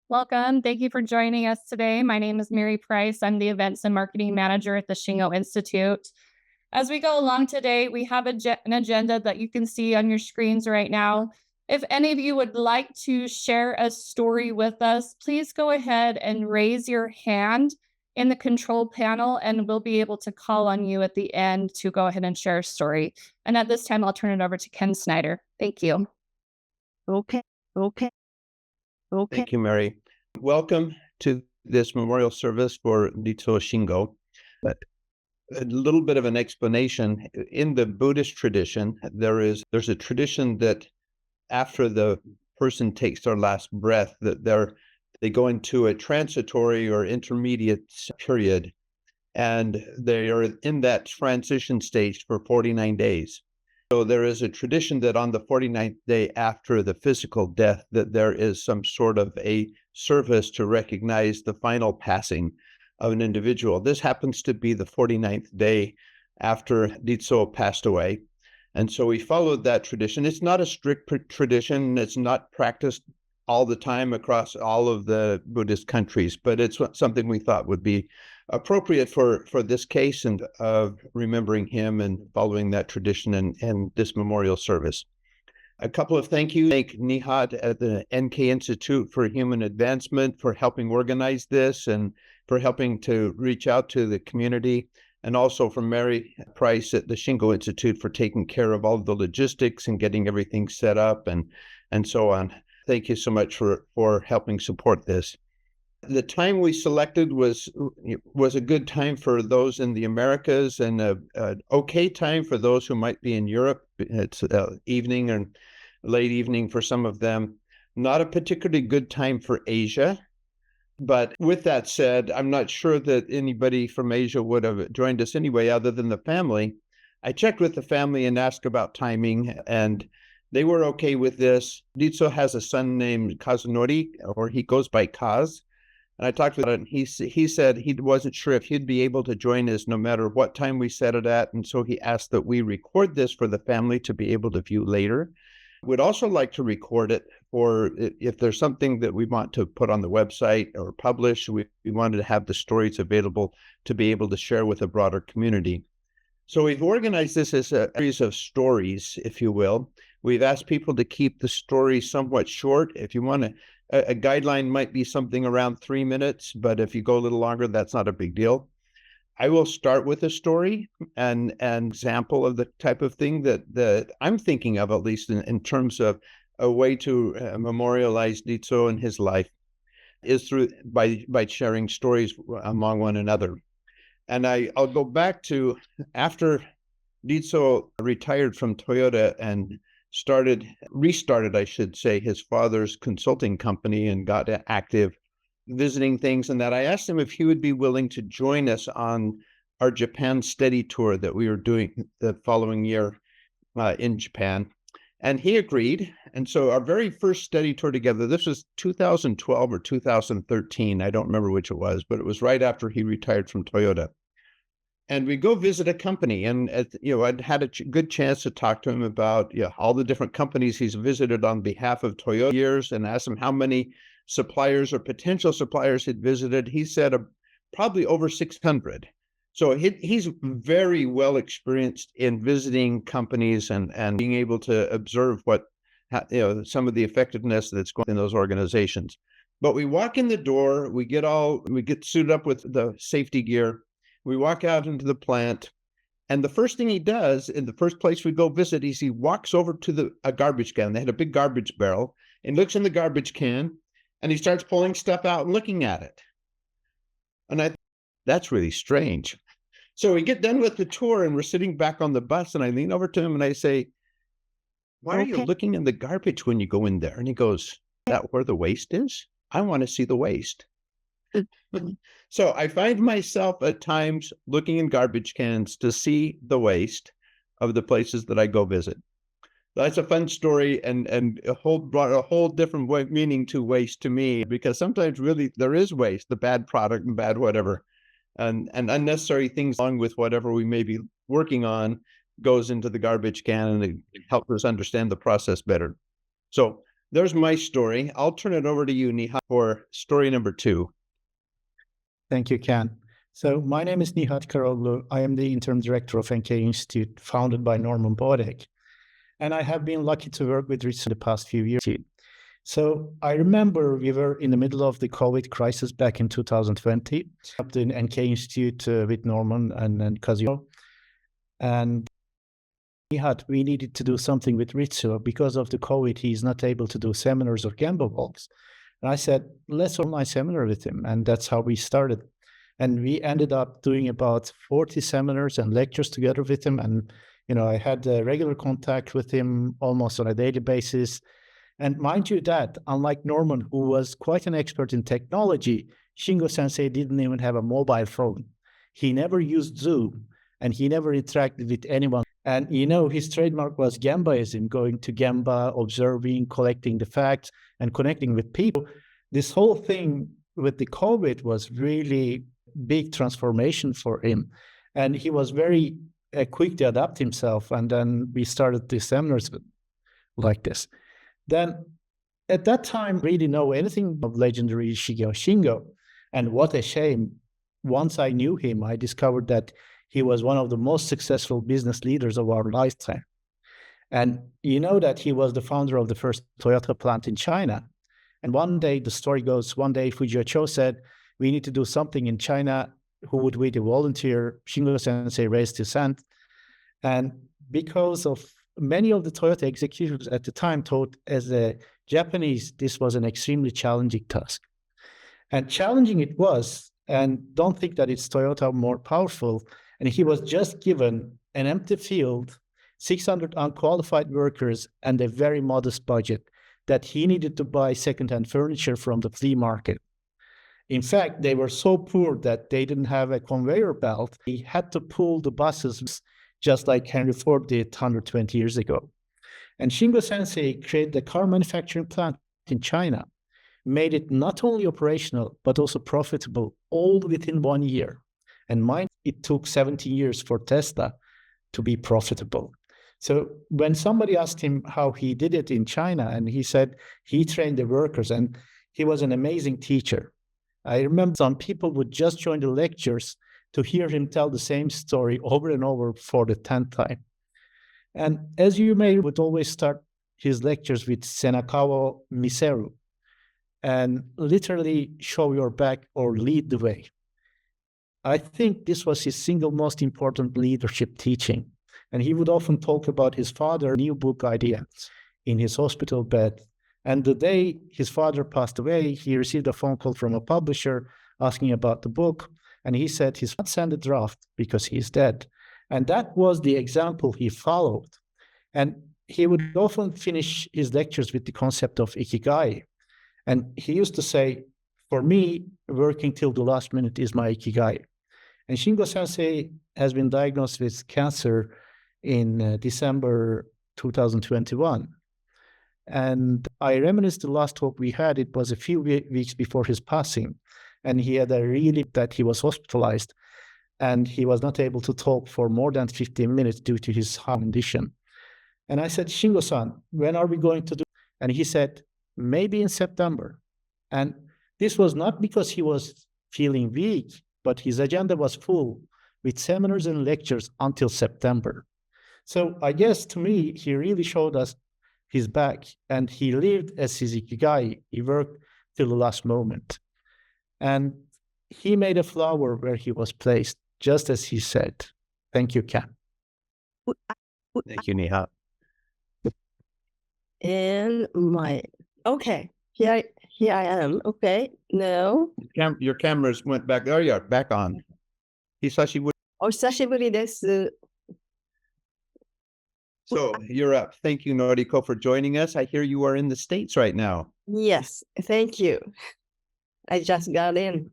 Welcome. Thank you for joining us today. My name is Mary Price. I'm the Events and Marketing Manager at the Shingo Institute. As we go along today, we have an agenda that you can see on your screens right now. If any of you would like to share a story with us, please go ahead and raise your hand in the control panel, and we'll be able to call on you at the end to go ahead and share a story. And at this time, I'll turn it over to Ken Snyder. Thank you. Okay. Thank you, Mary. Welcome to this memorial service for Ritsuo Shingo. But a little bit of an explanation. In the Buddhist tradition, there's a tradition that after the person takes their last breath, that they go into a transitory or intermediate period, and they are in that transition stage for 49 days. So there is a tradition that on the 49th day after the physical death, that there is some sort of a service to recognize the final passing of an individual. This happens to be the 49th day after Ritsuo passed away. And so we followed that tradition. It's not a strict tradition. It's not practiced all the time across all of the Buddhist countries, but it's something we thought would be appropriate for this case and remembering him and following that tradition and this memorial service. A couple of thank yous. Thank Nihat at the NK Institute for Human Advancement for helping organize this and for helping to reach out to the community, and also from Mary Price at the Shingo Institute for taking care of all of the logistics and getting everything set up and so on. Thank you so much for helping support this. The time we selected was a good time for those in the Americas and an okay time for those who might be in Europe. It's evening and late evening for some of them. Not a particularly good time for Asia. But with that said, I'm not sure that anybody from Asia would have joined us anyway, other than the family. I checked with the family and asked about timing, and they were okay with this. Ritsuo has a son named Kazunori, or he goes by Kaz. And I talked with him, and he said he wasn't sure if he'd be able to join us no matter what time we set it at. And so he asked that we record this for the family to be able to view later. We'd also like to record it for if there's something that we want to put on the website or publish. We wanted to have the stories available to be able to share with a broader community. So we've organized this as a series of stories, if you will. We've asked people to keep the story somewhat short. If you want a guideline might be something around 3 minutes, but if you go a little longer, that's not a big deal. I will start with a story and an example of the type of thing that I'm thinking of, at least in terms of a way to memorialize Ritsuo and his life, is through by sharing stories among one another. And I'll go back to after Ritsuo retired from Toyota and restarted, I should say, his father's consulting company and got active visiting things and that. I asked him if he would be willing to join us on our Japan study tour that we were doing the following year in Japan. And he agreed. And so our very first study tour together, this was 2012 or 2013. I don't remember which it was, but it was right after he retired from Toyota. And we go visit a company, and I'd had a good chance to talk to him about all the different companies he's visited on behalf of Toyota years, and asked him how many suppliers or potential suppliers he'd visited. He said probably over 600. So he's very well experienced in visiting companies and being able to observe some of the effectiveness that's going in those organizations. But we walk in the door, we get suited up with the safety gear. We walk out into the plant, and the first thing he does in the first place we go visit is he walks over to a garbage can. They had a big garbage barrel, and looks in the garbage can, and he starts pulling stuff out and looking at it. And that's really strange. So we get done with the tour, and we're sitting back on the bus, and I lean over to him and I say, "Why are you looking in the garbage when you go in there?" And he goes, "Is that where the waste is? I want to see the waste." So I find myself at times looking in garbage cans to see the waste of the places that I go visit. That's a fun story and brought a whole different meaning to waste to me, because sometimes really there is waste, the bad product and bad whatever, and unnecessary things along with whatever we may be working on goes into the garbage can, and it helps us understand the process better. So there's my story. I'll turn it over to you, Nihat, for story number 2. Thank you, Ken. So my name is Nihat Karoglu. I am the interim director of NK Institute, founded by Norman Bodek. And I have been lucky to work with Ritsuo the past few years. So I remember we were in the middle of the COVID crisis back in 2020, up in NK Institute with Norman and Kazuo. And we needed to do something with Ritsuo. Because of the COVID, he's not able to do seminars or Gemba walks. And I said, let's online seminar with him. And that's how we started. And we ended up doing about 40 seminars and lectures together with him. And, I had regular contact with him almost on a daily basis. And mind you that, unlike Norman, who was quite an expert in technology, Shingo Sensei didn't even have a mobile phone. He never used Zoom, and he never interacted with anyone. And, his trademark was Gembaism, going to Gemba, observing, collecting the facts, and connecting with people. This whole thing with the COVID was really big transformation for him. And he was very quick to adapt himself. And then we started the seminars like this. Then at that time, really know anything of legendary Shigeo Shingo. And what a shame. Once I knew him, I discovered that he was one of the most successful business leaders of our lifetime. And that he was the founder of the first Toyota plant in China. And one day, the story goes, one day Fujio Cho said, we need to do something in China. Who would we to volunteer? Shingo Sensei raised his hand. And because of many of the Toyota executives at the time thought as a Japanese, this was an extremely challenging task. And challenging it was, and don't think that it's Toyota more powerful. And he was just given an empty field, 600 unqualified workers, and a very modest budget that he needed to buy secondhand furniture from the flea market. In fact, they were so poor that they didn't have a conveyor belt. He had to pull the buses just like Henry Ford did 120 years ago. And Shingo Sensei created a car manufacturing plant in China, made it not only operational, but also profitable, all within 1 year. And mind, it took 70 years for Tesla to be profitable. So when somebody asked him how he did it in China, and he said he trained the workers, and he was an amazing teacher. I remember some people would just join the lectures to hear him tell the same story over and over for the 10th time. And as you may, would always start his lectures with Senakawa Miseru, and literally show your back or lead the way. I think this was his single most important leadership teaching. And he would often talk about his father's new book idea in his hospital bed. And the day his father passed away, he received a phone call from a publisher asking about the book. And he said he's not send a draft because he's dead. And that was the example he followed. And he would often finish his lectures with the concept of ikigai. And he used to say, for me, working till the last minute is my ikigai. And Shingo Sensei has been diagnosed with cancer in December 2021. And I reminisce the last talk we had, it was a few weeks before his passing. And he had a really that he was hospitalized and he was not able to talk for more than 15 minutes due to his heart condition. And I said, Shingo-san, when are we going to do? And he said, maybe in September. And this was not because he was feeling weak, but his agenda was full with seminars and lectures until September. So I guess to me, he really showed us his back and he lived as his ikigai. He worked till the last moment. And he made a flower where he was placed, just as he said. Thank you, Ken. Thank you, Nihat. And okay, here I am. Okay, no. Your cameras went back. There you are, back on. Hisashi. お久しぶりです。 So you're up. Thank you, Noriko, for joining us. I hear you are in the States right now. Yes, thank you. I just got in.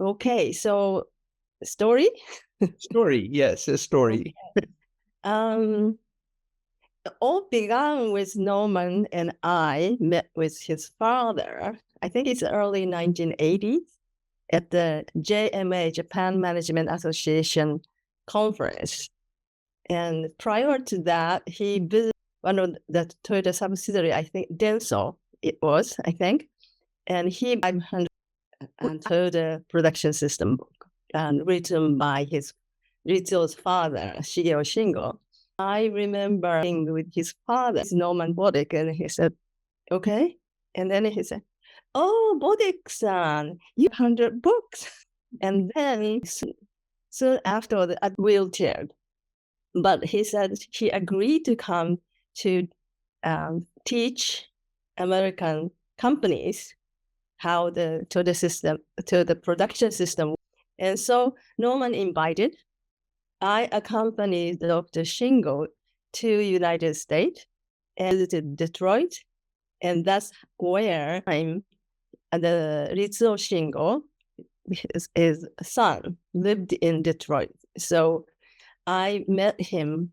Okay, so story? Story, yes, a story. All began with Norman and I met with his father. I think it's early 1980s at the JMA, Japan Management Association conference. And prior to that, he visited one of the Toyota subsidiary, I think Denso it was, I think. And he 500 Toyota production system book and written by Ritsuo's father, Shigeo Shingo. I remember being with his father, Norman Bodek, and he said, okay. And then he said, oh, Bodek-san, you 100 books. And then soon after, I wheelchaired. But he said he agreed to come to teach American companies how to the production system. And so Norman invited. I accompanied Dr. Shingo to United States and visited Detroit. And that's where the Ritsuo Shingo, his son, lived in Detroit. So I met him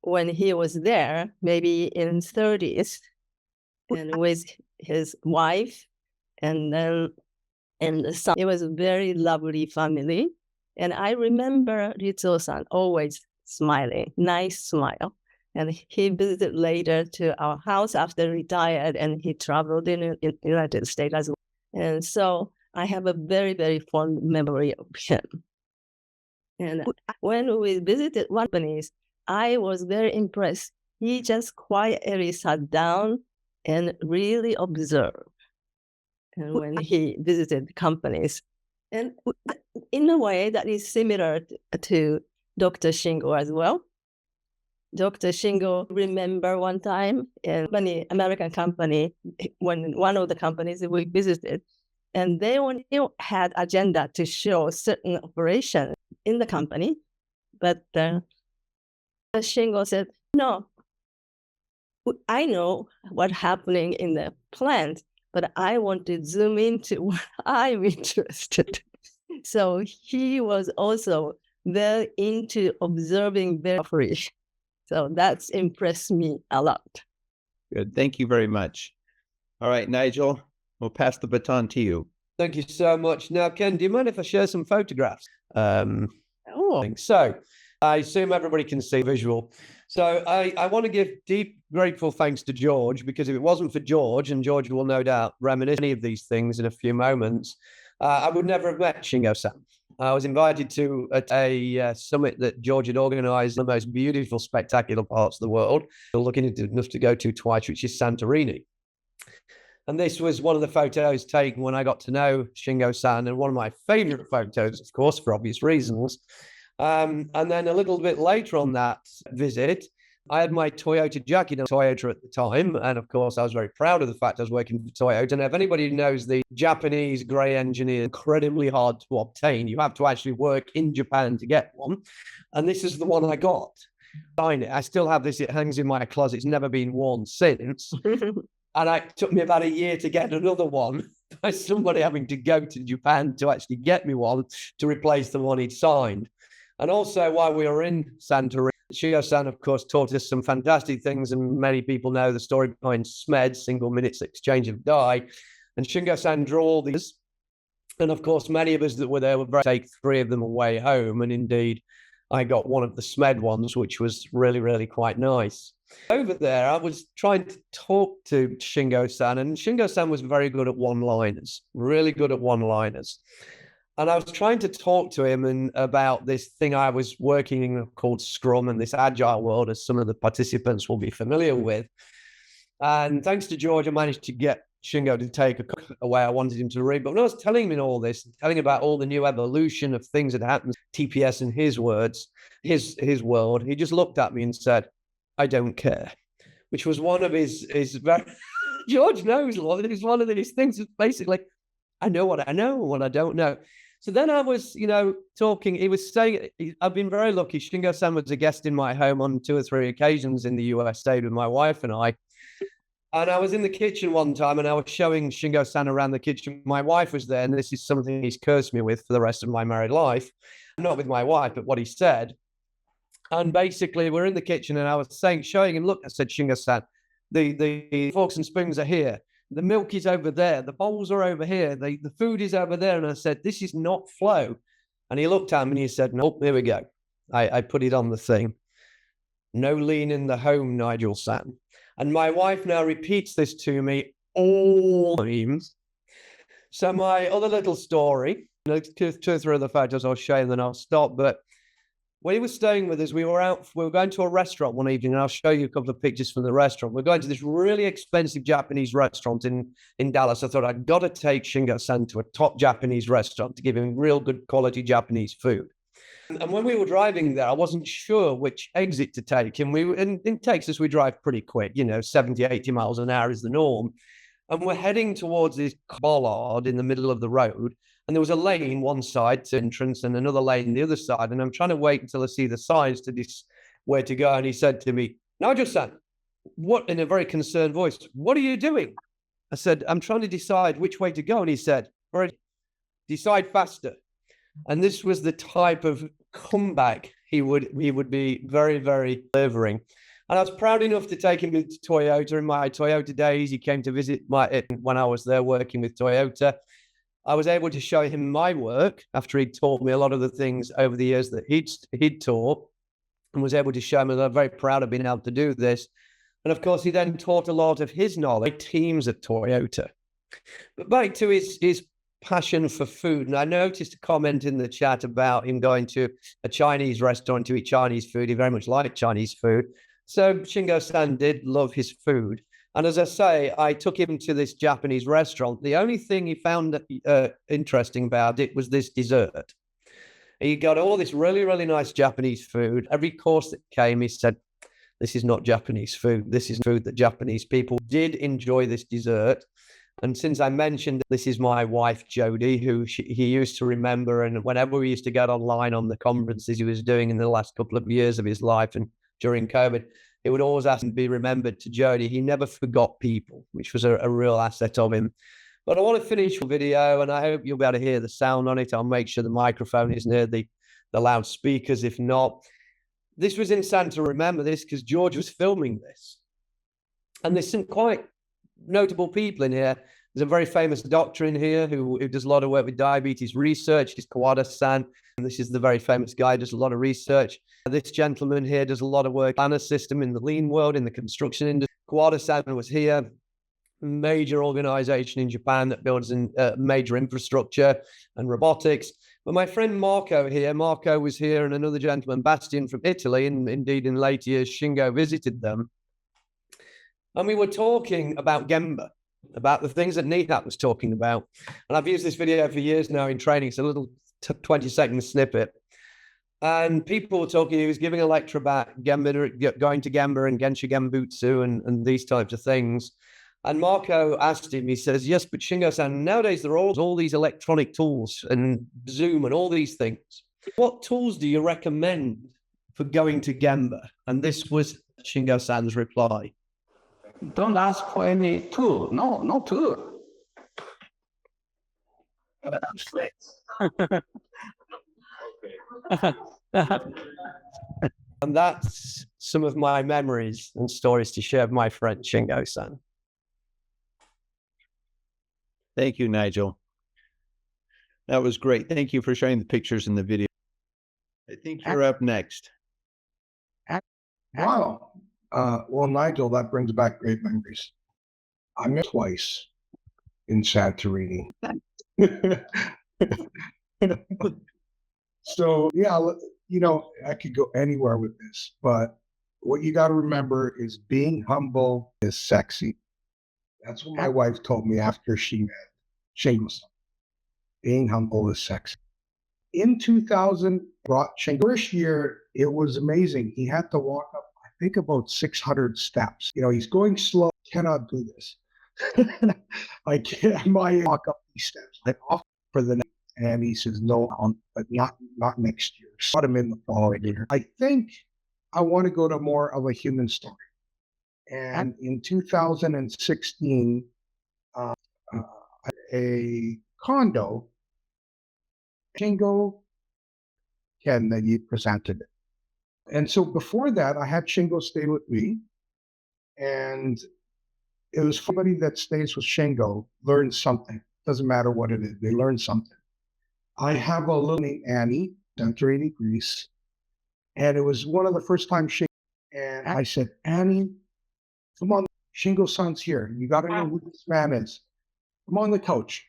when he was there, maybe in 30s, and with his wife and the son. It was a very lovely family. And I remember Ritsuo-san always smiling, nice smile. And he visited later to our house after retired, and he traveled in the United States as well. And so I have a very, very fond memory of him. And when we visited one companies, I was very impressed. He just quietly sat down and really observed. And when he visited companies, and in a way that is similar to Dr. Shingo as well. Dr. Shingo, remember one time in an American company, when one of the companies we visited, and they only had agenda to show certain operations in the company, but Shingo said, no, I know what's happening in the plant, but I want to zoom into what I'm interested. So he was also very into observing their operation. So that's impressed me a lot. Good. Thank you very much. All right, Nigel, we'll pass the baton to you. Thank you so much. Now, Ken, do you mind if I share some photographs? So I assume everybody can see visual. So I want to give deep, grateful thanks to George, because if it wasn't for George, and George will no doubt reminisce any of these things in a few moments, I would never have met Shingo-san. I was invited to a summit that George had organized in the most beautiful, spectacular parts of the world, looking enough to go to twice, which is Santorini. And this was one of the photos taken when I got to know Shingo-san, and one of my favorite photos, of course, for obvious reasons. And then a little bit later on that visit, I had my Toyota jacket on Toyota at the time. And of course, I was very proud of the fact I was working for Toyota. And if anybody knows the Japanese gray engineer, incredibly hard to obtain. You have to actually work in Japan to get one. And this is the one I got. I still have this. It hangs in my closet. It's never been worn since. And it took me about a year to get another one by somebody having to go to Japan to actually get me one to replace the one he'd signed. And also, while we were in Santorini, Shigeo-san, of course, taught us some fantastic things, and many people know the story behind SMED, single minutes exchange of die. And Shingo-san drew all these. And of course, many of us that were there would take 3 of them away home. And indeed, I got one of the SMED ones, which was really, really quite nice. Over there, I was trying to talk to Shingo-san, and Shingo-san was very good at one-liners, really good at one-liners. And I was trying to talk to him about this thing I was working in called Scrum, and this agile world, as some of the participants will be familiar with. And thanks to George, I managed to get Shingo to take a way I wanted him to read. But when I was telling him all this, telling about all the new evolution of things that happened, TPS in his words, his world, he just looked at me and said, I don't care, which was one of his very, George knows a lot. It was one of these things that basically, I know what I know and what I don't know. So then I was, talking, he was saying, I've been very lucky. Shingo-san was a guest in my home on 2 or 3 occasions in the US, stayed with my wife and I. And I was in the kitchen one time and I was showing Shingo-san around the kitchen. My wife was there, and this is something he's cursed me with for the rest of my married life. Not with my wife, but what he said. And basically, we're in the kitchen and I was showing him, look, I said, Shingo-san, the forks and spoons are here. The milk is over there. The bowls are over here. The food is over there. And I said, this is not flow. And he looked at me and he said, nope, here we go. I put it on the thing. No lean in the home, Nigel-san. And my wife now repeats this to me all the time. So my other little story, two or three other photos I'll show you, and then I'll stop. But when he was staying with us, we were going to a restaurant one evening, and I'll show you a couple of pictures from the restaurant. We're going to this really expensive Japanese restaurant in Dallas. I thought I'd got to take Shingo-san to a top Japanese restaurant to give him real good quality Japanese food. And when we were driving there, I wasn't sure which exit to take. And in Texas, we drive pretty quick, 70, 80 miles an hour is the norm. And we're heading towards this bollard in the middle of the road. And there was a lane one side to entrance and another lane the other side. And I'm trying to wait until I see the signs to this where to go. And he said to me, Nigel-san, what, in a very concerned voice, what are you doing? I said, I'm trying to decide which way to go. And he said, all right, decide faster. And this was the type of comeback he would be very, very delivering. And I was proud enough to take him to Toyota in my Toyota days. He came to visit when I was there working with Toyota. I was able to show him my work after he'd taught me a lot of the things over the years that he'd taught, and was able to show him that I'm very proud of being able to do this. And of course, he then taught a lot of his knowledge teams at Toyota. But back to his passion for food. And I noticed a comment in the chat about him going to a Chinese restaurant to eat Chinese food. He very much liked Chinese food. So Shingo-san did love his food. And as I say, I took him to this Japanese restaurant. The only thing he found interesting about it was this dessert. He got all this really, really nice Japanese food. Every course that came, he said, this is not Japanese food. This is food that Japanese people did enjoy this dessert. And since I mentioned this is my wife, Jody, who he used to remember. And whenever we used to get online on the conferences he was doing in the last couple of years of his life and during COVID, he would always ask to be remembered to Jody. He never forgot people, which was a real asset of him. But I want to finish the video, and I hope you'll be able to hear the sound on it. I'll make sure the microphone is near the loudspeakers. If not, this was in Santa. Remember this because George was filming this. And there's some quite notable people in here. There's a very famous doctor in here who does a lot of work with diabetes research. He's Kawada-san. And this is the very famous guy who does a lot of research. This gentleman here does a lot of work in the system in the lean world, in the construction industry. Kawada-san was here. Major organization in Japan that builds major infrastructure and robotics. But my friend Marco here, Marco was here, and another gentleman, Bastian from Italy, and indeed in later years, Shingo visited them. And we were talking about Gemba, about the things that Nihat was talking about. And I've used this video for years now in training. It's a little 20-second snippet. And people were talking, he was giving a lecture about Gemba, going to Gemba and Genshin Genbutsu and these types of things. And Marco asked him, he says, yes, but Shingo-san, nowadays there are all these electronic tools and Zoom and all these things. What tools do you recommend for going to Gemba? And this was Shingo-san's reply. Don't ask for any tool. No tool. And that's some of my memories and stories to share with my friend Shingo-san. Thank you, Nigel. That was great. Thank you for sharing the pictures in the video. I think you're up next. Wow. Well, Nigel, that brings back great memories. I met twice in Santorini. So, yeah, I could go anywhere with this, but what you got to remember is being humble is sexy. That's what my wife told me after she met Shingo. Being humble is sexy. In 2000, brought Shingo. First year, it was amazing. He had to walk up, I think, about 600 steps. He's going slow. Cannot do this. I can't walk up these steps. I offer for the next, and he says no, but not next year. Got him in the following year. I think I want to go to more of a human story. And in 2016, a condo, Shingo Ken, that he presented it. And so before that, I had Shingo stay with me. And it was somebody that stays with Shingo, learns something. Doesn't matter what it is, they learn something. I have a little named Annie, Santorini, Greece. And it was one of the first times And I said, Annie, come on, Shingo-san's here. You got to know who this man is. Come on the couch.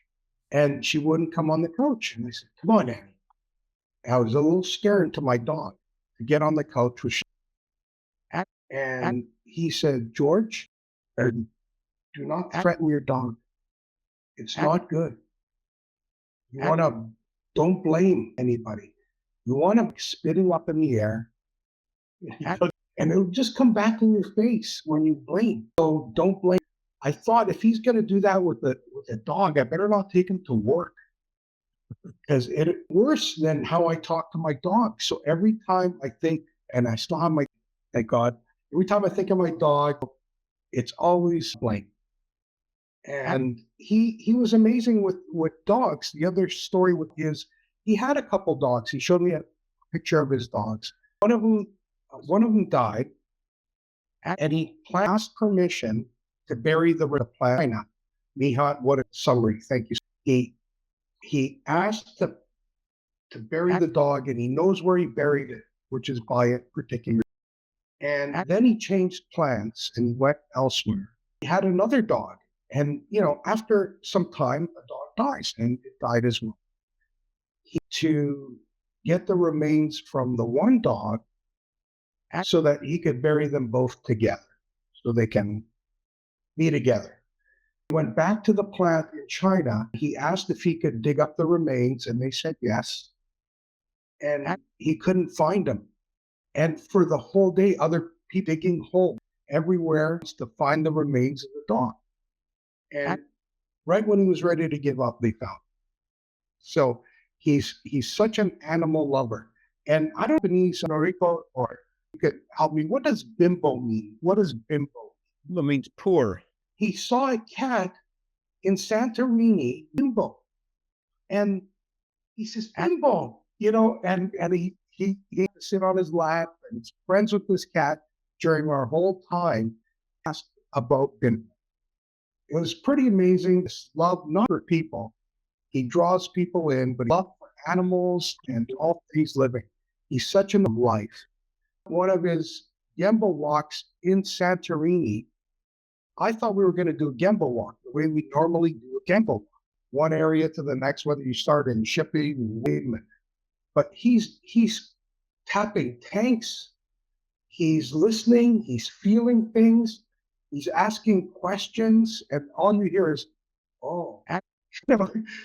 And she wouldn't come on the couch. And I said, come on, Annie. I was a little scared to my dog to get on the couch with Shingo. And he said, George, do not threaten your dog. It's not good. You want to, don't blame anybody. You want to spit him up in the air, and it'll just come back in your face when you blame. So don't blame. I thought if he's going to do that with a dog, I better not take him to work, because it's worse than how I talk to my dog. So every time I think, and I still have my, thank God, every time I think of my dog, it's always blame. And he was amazing with dogs. The other story with his, he had a couple dogs. He showed me a picture of his dogs. One of them died, and he asked permission to bury the plant. Nihat, what a summary! Thank you. He asked to bury the dog, and he knows where he buried it, which is by a particular. And then he changed plans and he went elsewhere. He had another dog. And, after some time, a dog dies, and it died as well. To get the remains from the one dog so that he could bury them both together, so they can be together. He went back to the plant in China. He asked if he could dig up the remains, and they said yes. And he couldn't find them. And for the whole day, other people digging holes everywhere to find the remains of the dog. And right when he was ready to give up, they found him. So he's such an animal lover. And I don't know, Noriko, or you could help me. What does bimbo mean? What does bimbo mean? It means poor. He saw a cat in Santorini, bimbo. And he says, bimbo, and he had to sit on his lap, and he's friends with this cat during our whole time, asked about bimbo. It was pretty amazing. This love, not for people. He draws people in, but love for animals and all things living. He's such a life. One of his Gemba walks in Santorini, I thought we were going to do a Gemba walk the way we normally do a Gemba walk. One area to the next, whether you start in shipping, but he's tapping tanks. He's listening. He's feeling things. He's asking questions, and all you hear is, oh.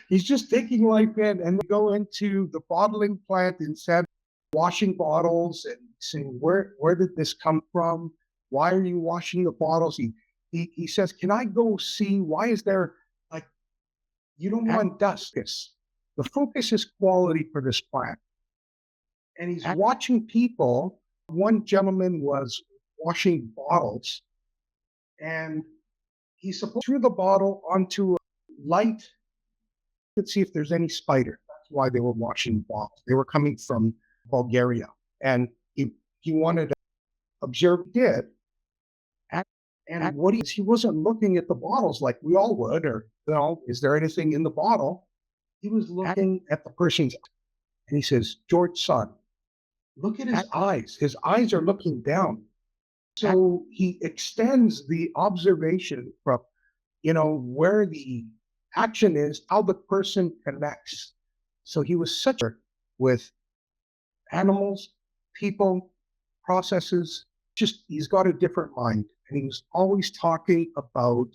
He's just taking life in, and we go into the bottling plant instead, washing bottles and saying, where did this come from? Why are you washing the bottles? He says, can I go see, why is there, you don't want dust. The focus is quality for this plant. And he's watching people. One gentleman was washing bottles, and he threw the bottle onto a light to see if there's any spider. That's why they were washing bottles. They were coming from Bulgaria, and he wanted to observe it. And he wasn't looking at the bottles like we all would, or is there anything in the bottle? He was looking at the person's, and he says, George, son, look at his eyes. His eyes are looking down. So he extends the observation from, where the action is, how the person connects. So he was such a with animals, people, processes. He's got a different mind. And he was always talking about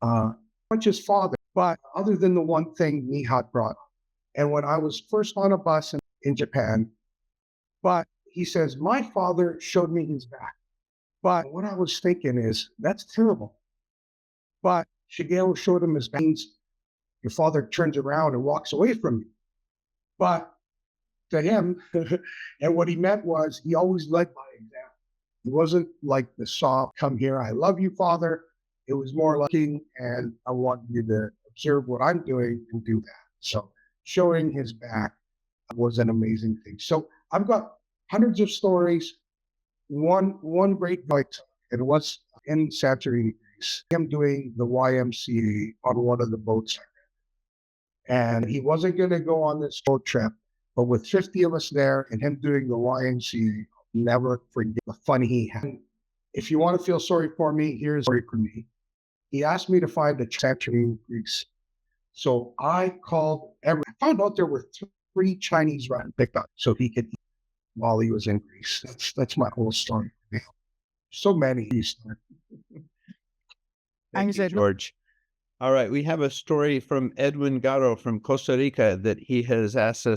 not just father, but other than the one thing Nihat brought up. And when I was first on a bus in Japan, but he says, my father showed me his back. But what I was thinking is, that's terrible. But Shigeo showed him his back. Your father turns around and walks away from you. But to him, and what he meant was, he always led by example. It wasn't like the soft, come here, I love you, father. It was more like, and I want you to observe what I'm doing and do that. So showing his back was an amazing thing. So I've got hundreds of stories. One great night, it was in Santorini, Greece. Him doing the YMCA on one of the boats. And he wasn't going to go on this boat trip, but with 50 of us there and him doing the YMCA never forget the fun he had. If you want to feel sorry for me, here's a story for me. He asked me to find the factory in Greece. So I called I found out there were 3 Chinese restaurants picked up so he could eat while he was in Greece. That's my whole story. So many. Thank you, George. All right, we have a story from Edwin Garo from Costa Rica that he has asked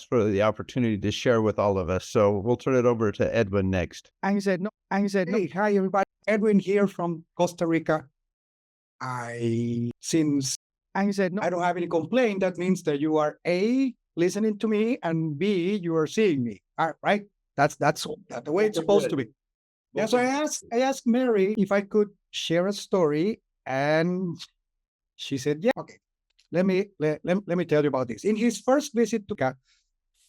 for the opportunity to share with all of us. So we'll turn it over to Edwin next. And he said, no. Hey, hi everybody. Edwin here from Costa Rica. And he said, no, I don't have any complaint. That means that you are A, listening to me, and B, you are seeing me. All right? That's the way it's supposed to be. Yeah, so I asked Mary if I could share a story, and she said, yeah, okay. Let me tell you about this. In his first visit to Canada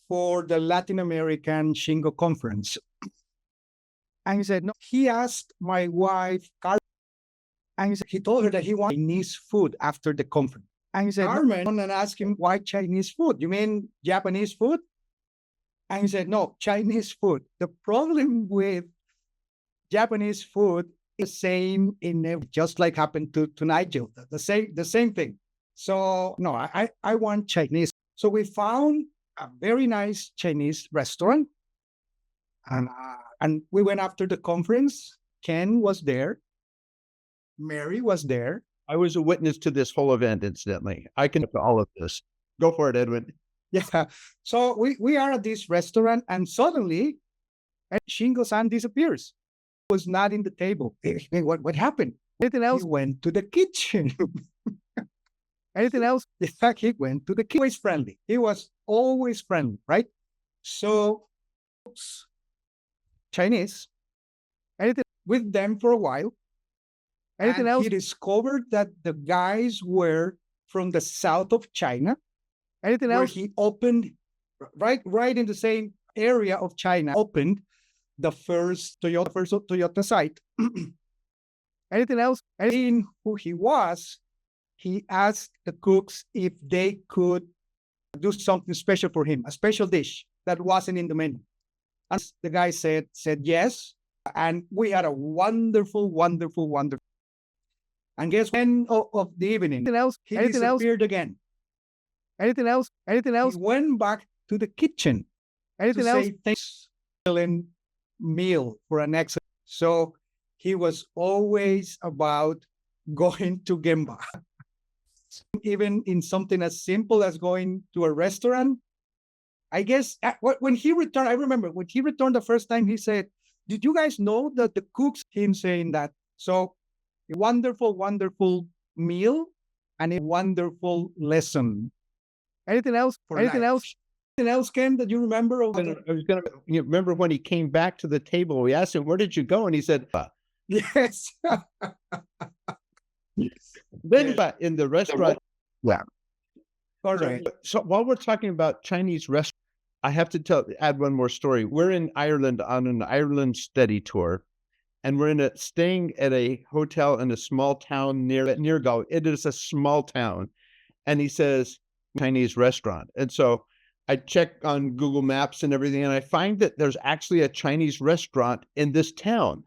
for the Latin American Shingo conference, and he said, no, he asked my wife, Carmen, and he told her that he wanted Chinese food after the conference. And he said, Carmen, and asked him, why Chinese food? You mean Japanese food? And he said, no, Chinese food. The problem with Japanese food is the same just like happened to Nigel, the same thing. So no, I want Chinese. So we found a very nice Chinese restaurant, and we went after the conference. Ken was there. Mary was there. I was a witness to this whole event, incidentally. I can do all of this. Go for it, Edwin. Yeah. So we are at this restaurant, and suddenly Shingo-san disappears. He was not in the table. What happened? Anything else? He went to the kitchen. Anything else? In fact, he went to the kitchen. Always friendly. He was always friendly, right? So Chinese. Anything with them for a while. Anything else? He discovered that the guys were from the south of China. Anything else? He opened right in the same area of China. Opened the first Toyota site. Anything else? Seeing who he was, he asked the cooks if they could do something special for him, a special dish that wasn't in the menu. And the guy said yes, and we had a wonderful. And guess when of the evening? Anything else? He disappeared again. Anything else? He went back to the kitchen. Anything else? Thanks, meal for an excellent. So he was always about going to Gemba. Even in something as simple as going to a restaurant. I guess when he returned, I remember when he returned the first time, he said, did you guys know that the cooks, him saying that? So a wonderful meal and a wonderful lesson. Anything else? Anything else, Ken, that you remember? You remember when he came back to the table, we asked him, where did you go? And he said, yes. Then in the restaurant. Yeah. All right. So while we're talking about Chinese restaurants, I have to add one more story. We're in Ireland on an Ireland study tour, and we're staying at a hotel in a small town near Galway. It is a small town. And he says, Chinese restaurant. And so I check on Google Maps and everything, and I find that there's actually a Chinese restaurant in this town.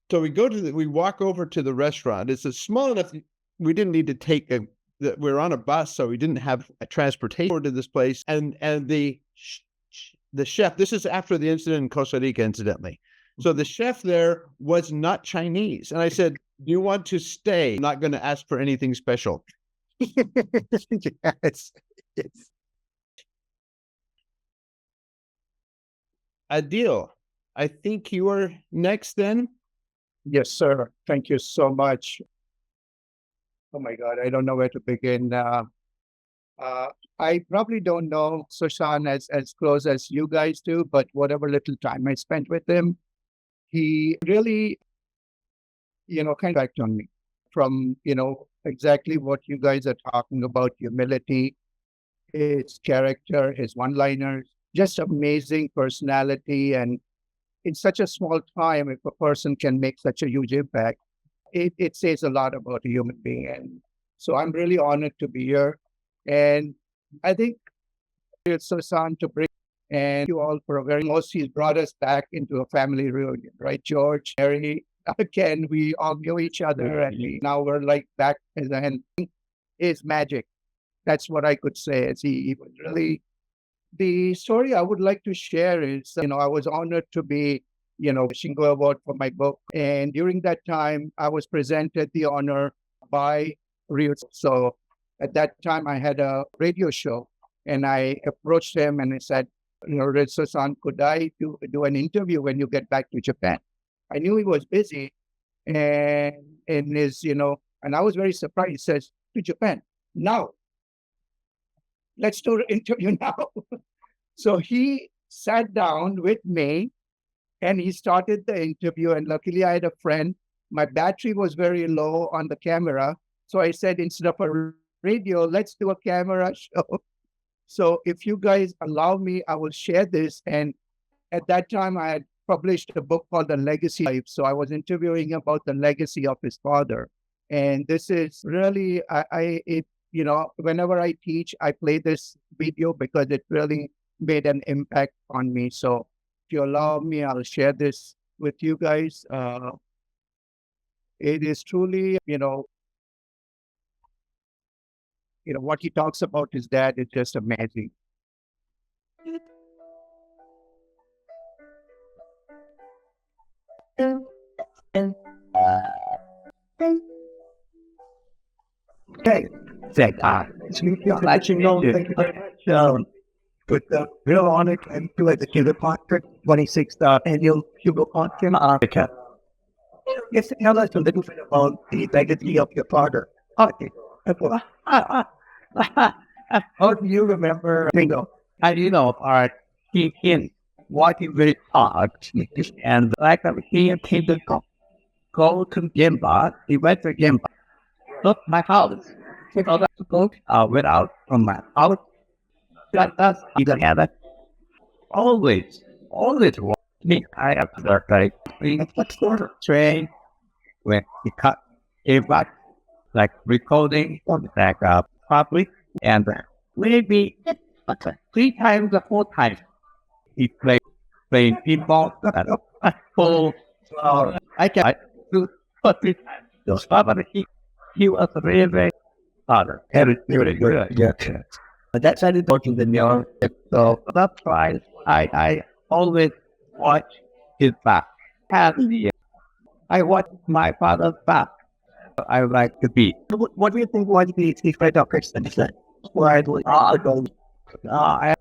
So we walk over to the restaurant. It's a small enough, we didn't need to we're on a bus, so we didn't have a transportation to this place. And the chef, this is after the incident in Costa Rica, incidentally. So the chef there was not Chinese. And I said, do you want to stay? I'm not going to ask for anything special. Yes. Adil, I think you are next then. Yes, sir. Thank you so much. Oh my God, I don't know where to begin. I probably don't know Susan as close as you guys do, but whatever little time I spent with him, he really, kind of acted on me from, exactly what you guys are talking about, humility, his character, his one-liners, just amazing personality. And in such a small time, if a person can make such a huge impact, it says a lot about a human being. And so I'm really honored to be here. And I think it's Susan to bring And you all for a very most, he's brought us back into a family reunion, right? George, Harry, Ken, we all knew each other, and now we're like back as a hand. Is magic. That's what I could say. As he was really, the story I would like to share is, I was honored to be, Shingo Award for my book. And during that time, I was presented the honor by Ritsuo. So at that time, I had a radio show, and I approached him and I said, Ritsuo-san, could I do an interview when you get back to Japan? I knew he was busy, and and I was very surprised. He says, to Japan, now. Let's do an interview now. So he sat down with me and he started the interview. And luckily, I had a friend. My battery was very low on the camera. So I said, instead of a radio, let's do a camera show. So if you guys allow me, I will share this. And at that time, I had published a book called The Legacy Life. So I was interviewing about the legacy of his father. And this is really, whenever I teach, I play this video because it really made an impact on me. So if you allow me, I'll share this with you guys. It is truly, what he talks about his dad is just amazing. Okay. Thank you very much. With the real honor and to the Shingo Conference, 26th annual Shingo Conference, Africa. Yes, tell us a little bit about the legacy of your father. Okay. How do you remember Shingo? As you know, he is working very hard, and like he came to go to Gemba. He went to Gemba. Look, my house. Take all that book. Went out from my house. That's either have it. Always want me. I have to work like train when he cut it back, like recording back up properly, and maybe 3 times or 4 times he playing pinball and full. I can do 3 times. Those he was really father. Very good. Yeah. But that's how they talk in the mirror. So that's why I always watch his back. I watch my father's back. I like to be. What do you think was the secret of Christian? I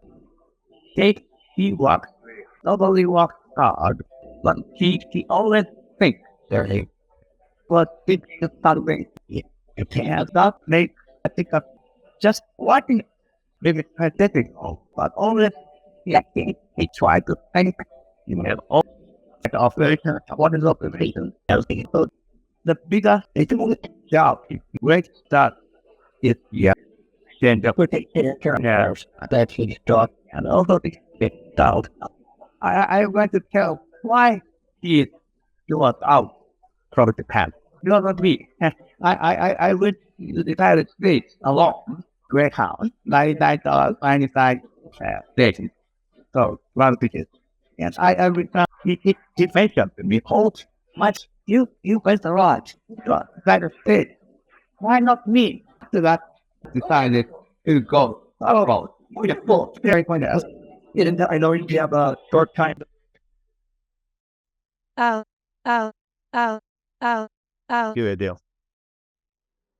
think he works, not only works hard, but he always thinks there. But it's just something you can't make. I think of just watching. Maybe it's difficult, but always he tried to think, all the operation, what is operation, everything. So the bigger job, great start is then the protectors that he taught, and also the doubt. I want to tell why he was out from Japan. You know what I mean? I went to the United States alone. Greyhound, $99.95 station. So, one ticket. And I returned, he mentioned to me, hold much, you went the right to United States. Why not me? After that, decided to go. Oh, beautiful, very wonderful. I know you have a short time. Give a deal.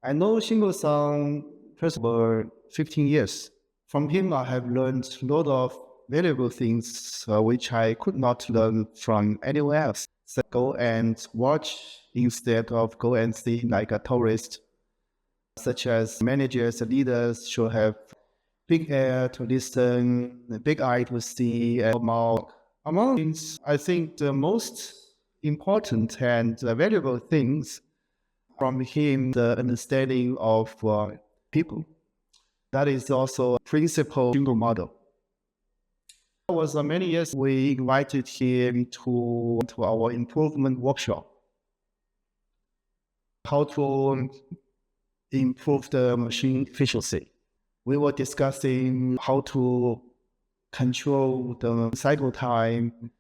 I know Shingo-san, first of all, 15 years. From him, I have learned a lot of valuable things which I could not learn from anywhere else. So go and watch instead of go and see like a tourist, such as managers and leaders should have big ear to listen, big eye to see, and mouth. Among things, I think the most important and valuable things from him, the understanding of people. That is also a principal Shingo model. It was many years we invited him to our improvement workshop. How to improve the machine efficiency. We were discussing how to control the cycle time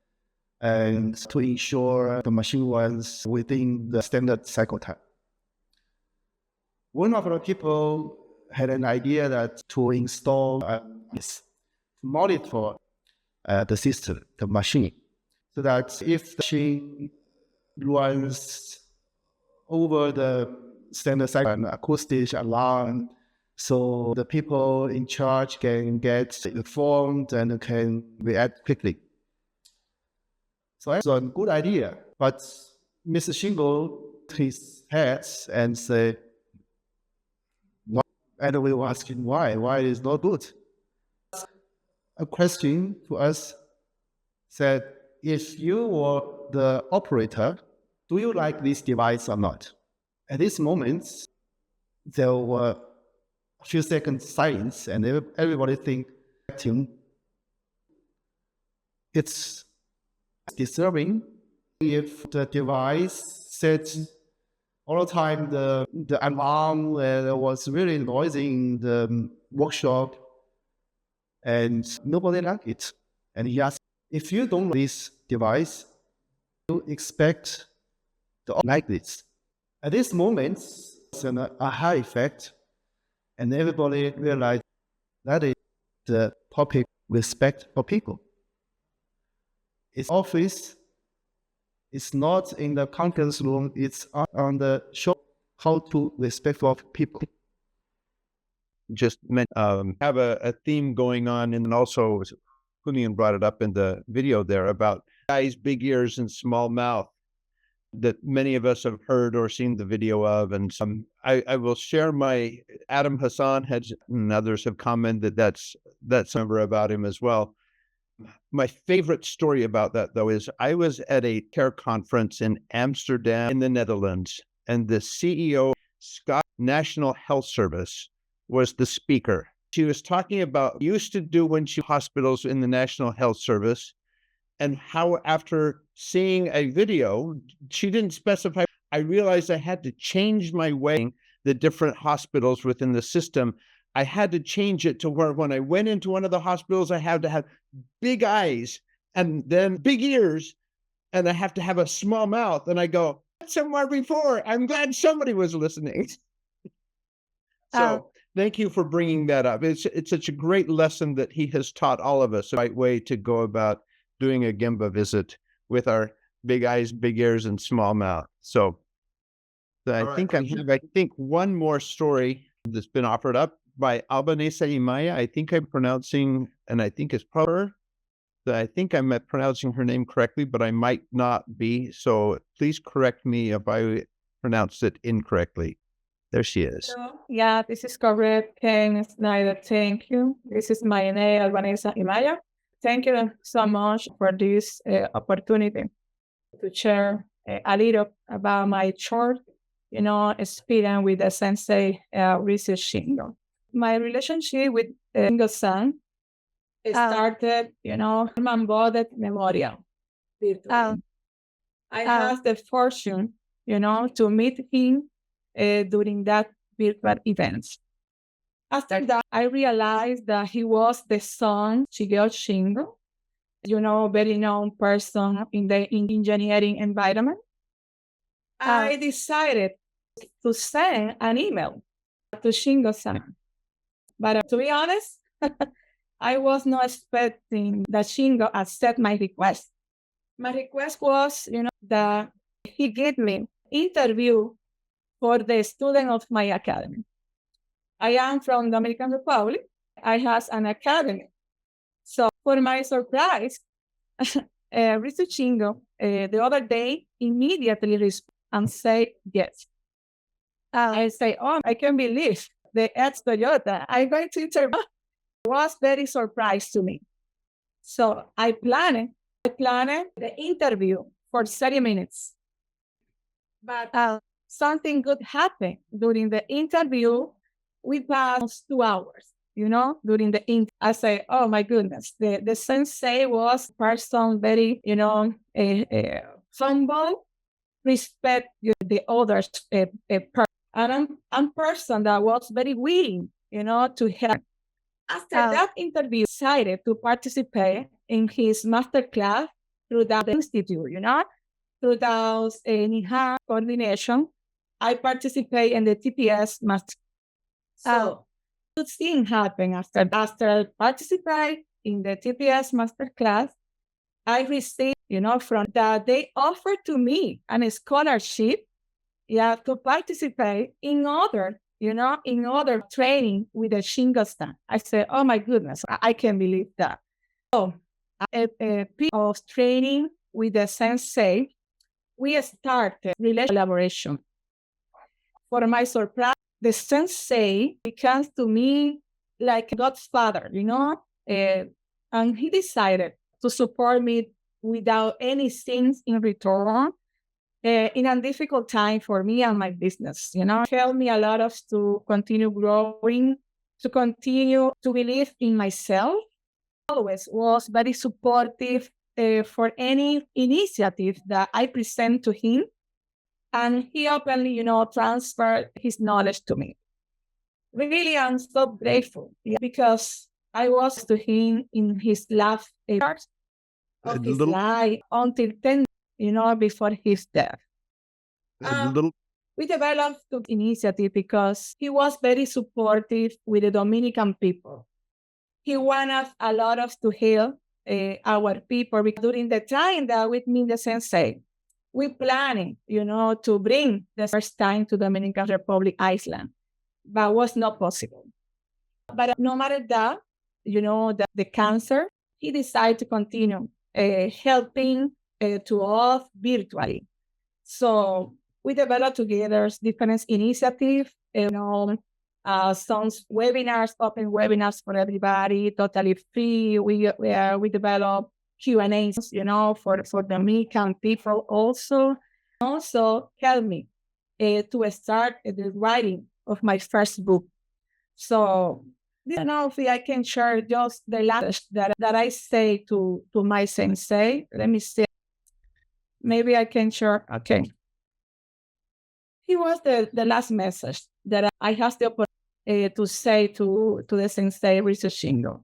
and to ensure the machine runs within the standard cycle time. One of our people had an idea that to install this monitor the system, the machine, so that if the machine runs over the standard cycle, an acoustic alarm, so the people in charge can get informed and can react quickly. So that's a good idea, but Mr. Shingo his head and said, and we were asking why it is not good. A question to us said, if you were the operator, do you like this device or not? At this moment, there were a few seconds silence, and everybody thinking it's disturbing if the device sets all the time the alarm was really noisy in the workshop, and nobody liked it. And he asked, if you don't like this device, you expect to like this. At this moment, it's an aha effect, and everybody realized that is the topic, respect for people. It's office, it's not in the conference room, it's on the show, how to respect for people. Just have a theme going on, and also Kunian brought it up in the video there about eyes, big ears, and small mouth that many of us have heard or seen the video of. And I will share Adam Hassan and others have commented that's number about him as well. My favorite story about that, though, is I was at a care conference in Amsterdam in the Netherlands, and the CEO, Scott National Health Service, was the speaker. She was talking about what she used to do when she hospitals in the National Health Service, and how after seeing a video, she didn't specify, I realized I had to change my way, the different hospitals within the system. I had to change it to where when I went into one of the hospitals, I had to have big eyes and then big ears, and I have to have a small mouth. And I go, somewhere before, I'm glad somebody was listening. So thank you for bringing that up. It's such a great lesson that he has taught all of us, the right way to go about doing a Gemba visit with our big eyes, big ears, and small mouth. So I think one more story that's been offered up by Albanesa Imaya. I think I'm pronouncing, and I think it's proper. I think I'm pronouncing her name correctly, but I might not be. So please correct me if I pronounced it incorrectly. There she is. Yeah, this is correct, Ken Snyder. Thank you. This is my name, Albanesa Imaya. Thank you so much for this opportunity to share a little about my short, experience with the sensei, Ritsuo Shingo. My relationship with Shingo-san started, Buddhist Memorial. I had the fortune, to meet him during that virtual events. After that, I realized that he was the son, Shigeo Shingo, very known person in the engineering environment. I decided to send an email to Shingo-san. But to be honest, I was not expecting that Shingo accept my request. My request was, that he gave me interview for the student of my academy. I am from the Dominican Republic. I have an academy. So for my surprise, Ritsuo Shingo the other day immediately responded and said yes. I say, I can't believe the ex-Toyota I'm going to interview was very surprised to me. So I planned the interview for 30 minutes. But something good happened during the interview. We passed 2 hours, during the interview. I say, oh my goodness, the sensei was person very, humble, respect the others, and I'm person that was very willing, to help. After that interview, I decided to participate in his masterclass through the institute, through the NIHA coordination. I participate in the TPS master. So, good thing happened after participate in the TPS masterclass. I received, from that they offered to me a scholarship, to participate in other training with the Shingo stand. I said, oh my goodness, I can't believe that. So, a piece of training with the sensei, we started collaboration. For my surprise, the sensei becomes to me like a godfather, and he decided to support me without anything in return in a difficult time for me and my business. Helped me a lot to continue growing, to continue to believe in myself. Always was very supportive for any initiative that I present to him. And he openly, transferred his knowledge to me. Really, I'm so grateful because I was to him in his last years of his life until 10, before his death. We developed the initiative because he was very supportive with the Dominican people. He wanted a lot of to help our people because during the time that with me, the sensei, we planning, to bring the first time to Dominican Republic Island, but was not possible. But no matter that, the cancer, he decided to continue helping to us virtually. So we developed together different initiatives, some webinars, open webinars for everybody, totally free. We developed Q&As, for the Dominican people also helped me to start the writing of my first book. So I don't know if I can share just the last that I say to my sensei. Let me see. Maybe I can share. Okay. He was the last message that I have the opportunity to say to the sensei, Ritsuo Shingo.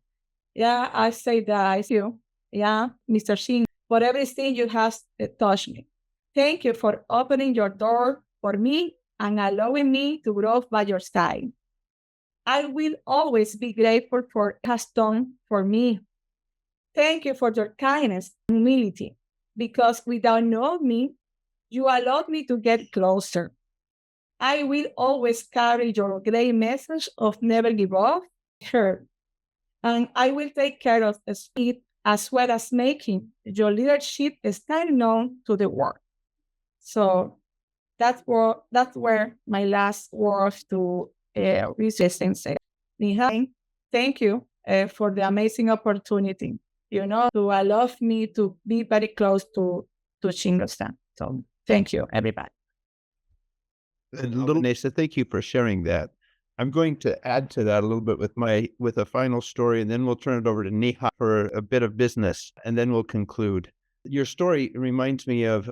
Yeah, I say that I you. Yeah, Mr. Shingo, for everything you have touched me. Thank you for opening your door for me and allowing me to grow by your side. I will always be grateful for what you have done for me. Thank you for your kindness and humility, because without knowing me, you allowed me to get closer. I will always carry your great message of never give up, heard, and I will take care of it as well as making your leadership stand known to the world. So that's where my last words to Ritsuo Sensei. Thank you for the amazing opportunity, to allow me to be very close to Shingo-san. So thank you, everybody. Nessa, thank you for sharing that. I'm going to add to that a little bit with a final story, and then we'll turn it over to Niha for a bit of business, and then we'll conclude. Your story reminds me of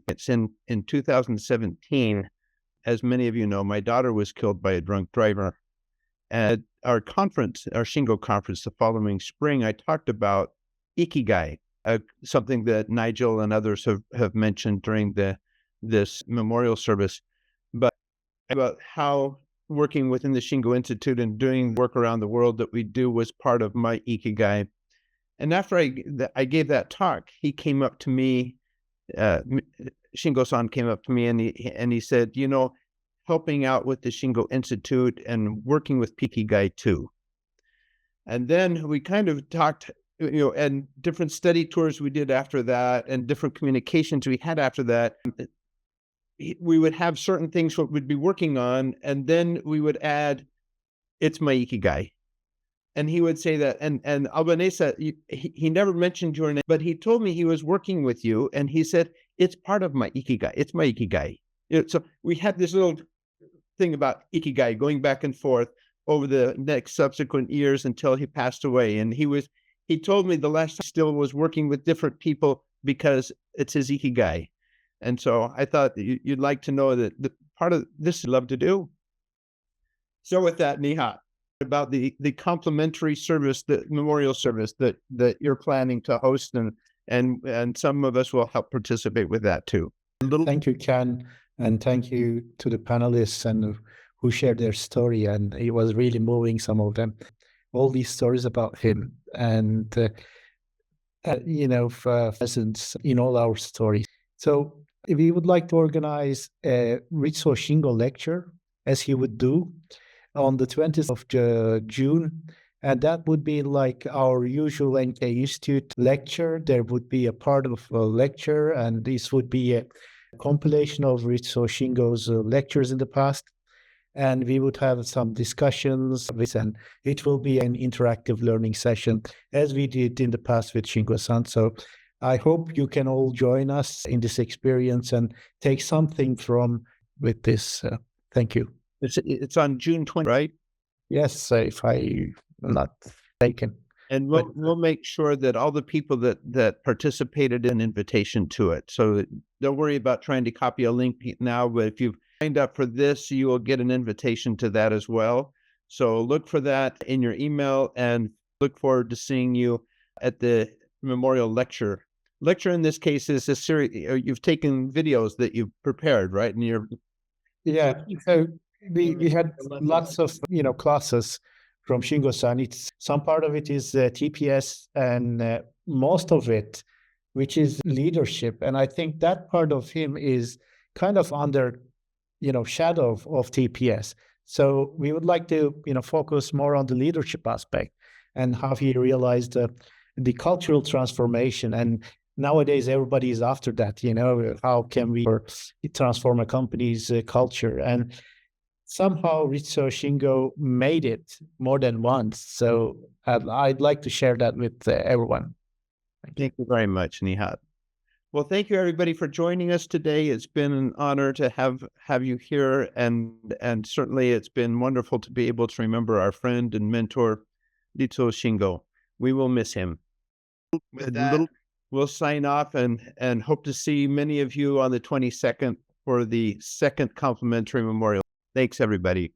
it's in 2017. As many of you know, my daughter was killed by a drunk driver. At our conference, our Shingo conference the following spring, I talked about Ikigai, something that Nigel and others have mentioned during this memorial service, but about how working within the Shingo Institute and doing work around the world that we do was part of my Ikigai. And after I gave that talk, he came up to me, Shingo-san came up to me and he said, helping out with the Shingo Institute and working with Ikigai too. And then we kind of talked, and different study tours we did after that and different communications we had after that. We would have certain things what we'd be working on, and then we would add, it's my Ikigai. And he would say that, and Albanesa, he never mentioned your name, but he told me he was working with you, and he said, it's part of my Ikigai. It's my Ikigai. So we had this little thing about Ikigai going back and forth over the next subsequent years until he passed away. And he told me the last time still was working with different people because it's his Ikigai. And so I thought you'd like to know that the part of this you love to do. So with that, Niha, about the complimentary service, the memorial service that you're planning to host, and some of us will help participate with that too. Thank you, Ken, and thank you to the panelists and who shared their story, and it was really moving, some of them. All these stories about him, and presence in all our stories. So we would like to organize a Ritsuo Shingo lecture, as he would do, on the 20th of June. And that would be like our usual NK Institute lecture. There would be a part of a lecture, and this would be a compilation of Ritsuo Shingo's lectures in the past. And we would have some discussions, and it will be an interactive learning session, as we did in the past with Shingo-san. So I hope you can all join us in this experience and take something with this. Thank you. It's on June 20th, right? Yes, if I'm not mistaken. And we'll make sure that all the people that participated in invitation to it. So don't worry about trying to copy a link now, but if you've signed up for this, you will get an invitation to that as well. So look for that in your email, and look forward to seeing you at the memorial lecture. Lecture in this case is a series. You've taken videos that you've prepared, right? And so we had lots of classes from Shingo-san. It's some part of it is TPS, and most of it, which is leadership. And I think that part of him is kind of under shadow of TPS. So we would like to focus more on the leadership aspect and how he realized the cultural transformation. And nowadays everybody is after that. How can we transform a company's culture? And somehow Ritsuo Shingo made it more than once. So I'd like to share that with everyone. Thank you very much, Nihat. Well, thank you everybody for joining us today. It's been an honor to have you here, and certainly it's been wonderful to be able to remember our friend and mentor, Ritsuo Shingo. We will miss him. We'll sign off and hope to see many of you on the 22nd for the second complimentary memorial. Thanks, everybody.